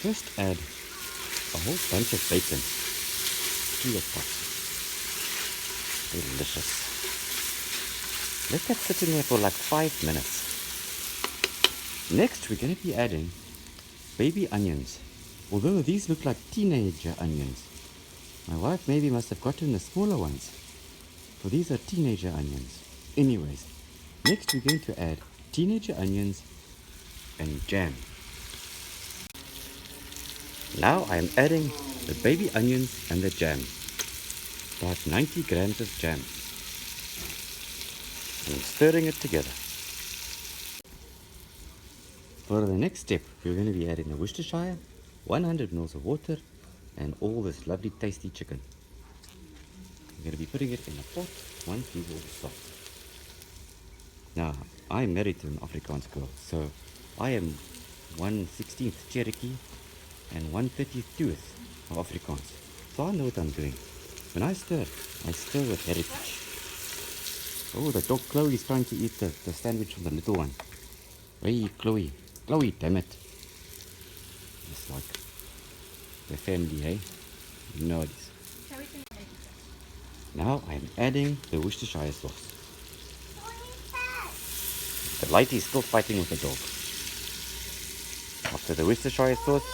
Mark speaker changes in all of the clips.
Speaker 1: first add a whole bunch of bacon to your pot. Delicious. Let that sit in there for like 5 minutes. Next, we're going to be adding baby onions. Although these look like teenager onions. My wife maybe must have gotten the smaller ones, for these are teenager onions. Anyways, next we're going to add teenager onions and jam. Now I am adding the baby onions and the jam. About 90 grams of jam. And stirring it together. For the next step, we're going to be adding the Worcestershire, 100 ml of water, and all this lovely tasty chicken. We're going to be putting it in a pot once these all soft. Now, I'm married to an Afrikaans girl, so I am 1/16th Cherokee and 1/32th of Afrikaans. So I know what I'm doing. When I stir with heritage. Oh, the dog Chloe is trying to eat the sandwich from the little one. Hey, Chloe. Chloe, damn it. Just like the family, hey? You know it is. Now I'm adding the Worcestershire sauce. The Lighty is still fighting with the dog. After the Worcestershire sauce.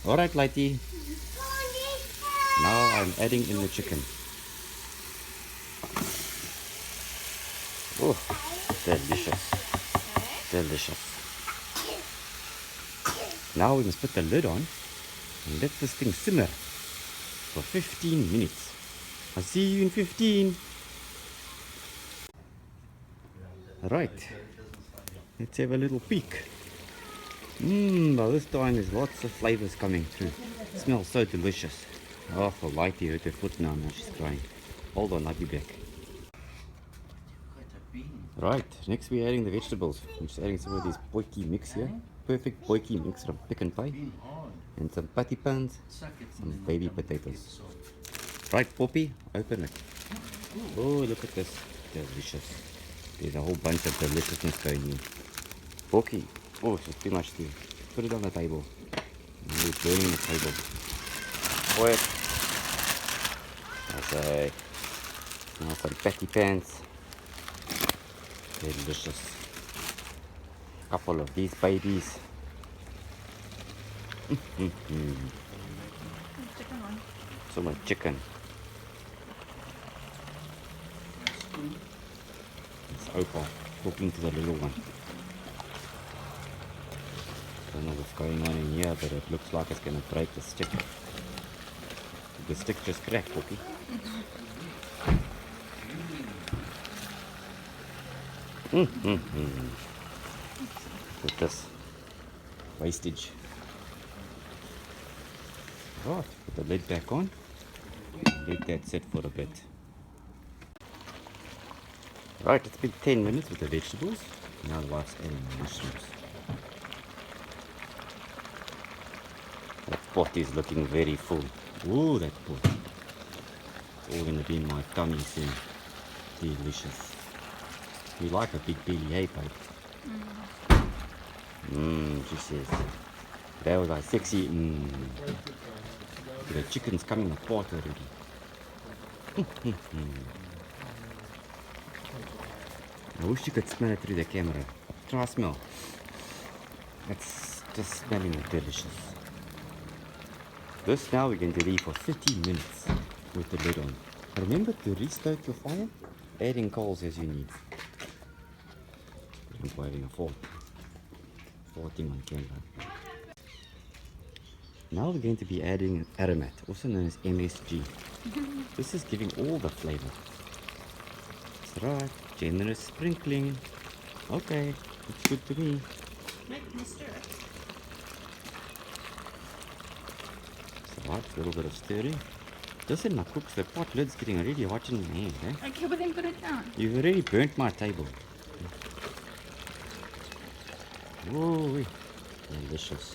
Speaker 1: Alright, Lighty. Now I'm adding in the chicken. Oh, delicious. Delicious. Now we must put the lid on and let this thing simmer for 15 minutes. I'll see you in 15. Right, let's have a little peek. By this time there's lots of flavors coming through. It smells so delicious. Oh, for Lighty hurt her foot now she's crying. Hold on, I'll be back. Right, next we're adding the vegetables. I'm just adding some of this potjiekos mix here. Perfect potjiekos mix from Pick and Pay. And some patty pans, some baby potatoes. Right, Poppy, open it. Oh, look at this. Delicious. There's a whole bunch of deliciousness going in. Pocky. Oh, it's too much too. Put it on the table. It's burning the table. Quiet. Okay. Now some patty pans. Delicious. Couple of these babies. So much chicken. It's Opa talking to the little one. Don't know what's going on in here, but it looks like it's going to break the stick. Did the stick just crack, Poppy? With this wastage. Right, put the lid back on. Let that sit for a bit. Right, it's been 10 minutes with the vegetables. Now the wife's adding the mushrooms. That pot is looking very full. Ooh, that pot. It's all going to be in my tummy soon. Delicious. You like a big belly, hey, babe? She says. That was like sexy. The chicken's coming apart already. I wish you could smell it through the camera. Try smell. It's just smelling delicious. This now we're going to leave for 30 minutes with the lid on. Remember to restoke your fire, adding coals as you need. I'm having a fall. Farting on camera. Now we're going to be adding aromat, also known as MSG. This is giving all the flavor. That's right, generous sprinkling. Okay, looks good to me.
Speaker 2: Make me stir it.
Speaker 1: Right, a little bit of stirring. Listen, my cooks, the pot lid's getting already hot in my hand, eh?
Speaker 2: Okay, but then put it down.
Speaker 1: You've already burnt my table. Whoa, delicious.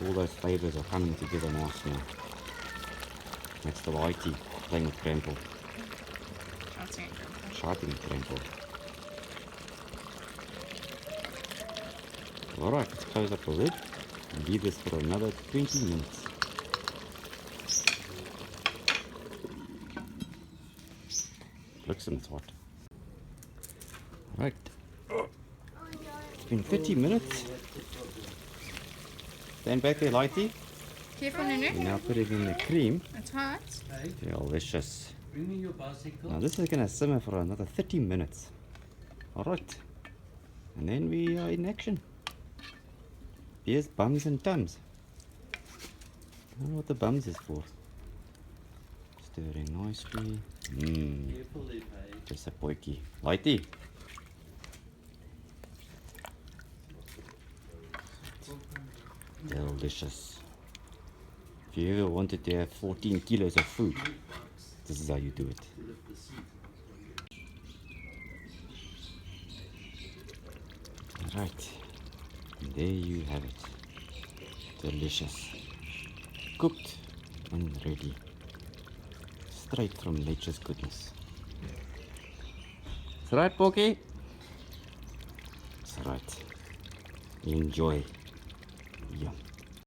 Speaker 1: All those flavors are coming together nice now. That's the Lighty playing with Grandpa.
Speaker 2: That's right.
Speaker 1: Sharpening with Grandpa. Alright, let's close up the lid And leave this for another 20 minutes. Looks and it's hot. Right. It's been 30 minutes. Stand back there, Lighty.
Speaker 2: Careful, Nunu.
Speaker 1: We now put it in the cream.
Speaker 2: It's hot.
Speaker 1: Delicious.
Speaker 3: Bring me your bicycle.
Speaker 1: Now this is going to simmer for another 30 minutes. Alright. And then we are in action. Here's bums and tums. I don't know what the bums is for. Stirring nicely.
Speaker 3: Carefully, babe.
Speaker 1: Just a potjie. Lighty. Delicious. If you ever wanted to have 14 kilos of food, this is how you do it. Right. And there you have it. Delicious. Cooked and ready. Straight from nature's goodness. It's right, Porky? It's right. Enjoy. Yum.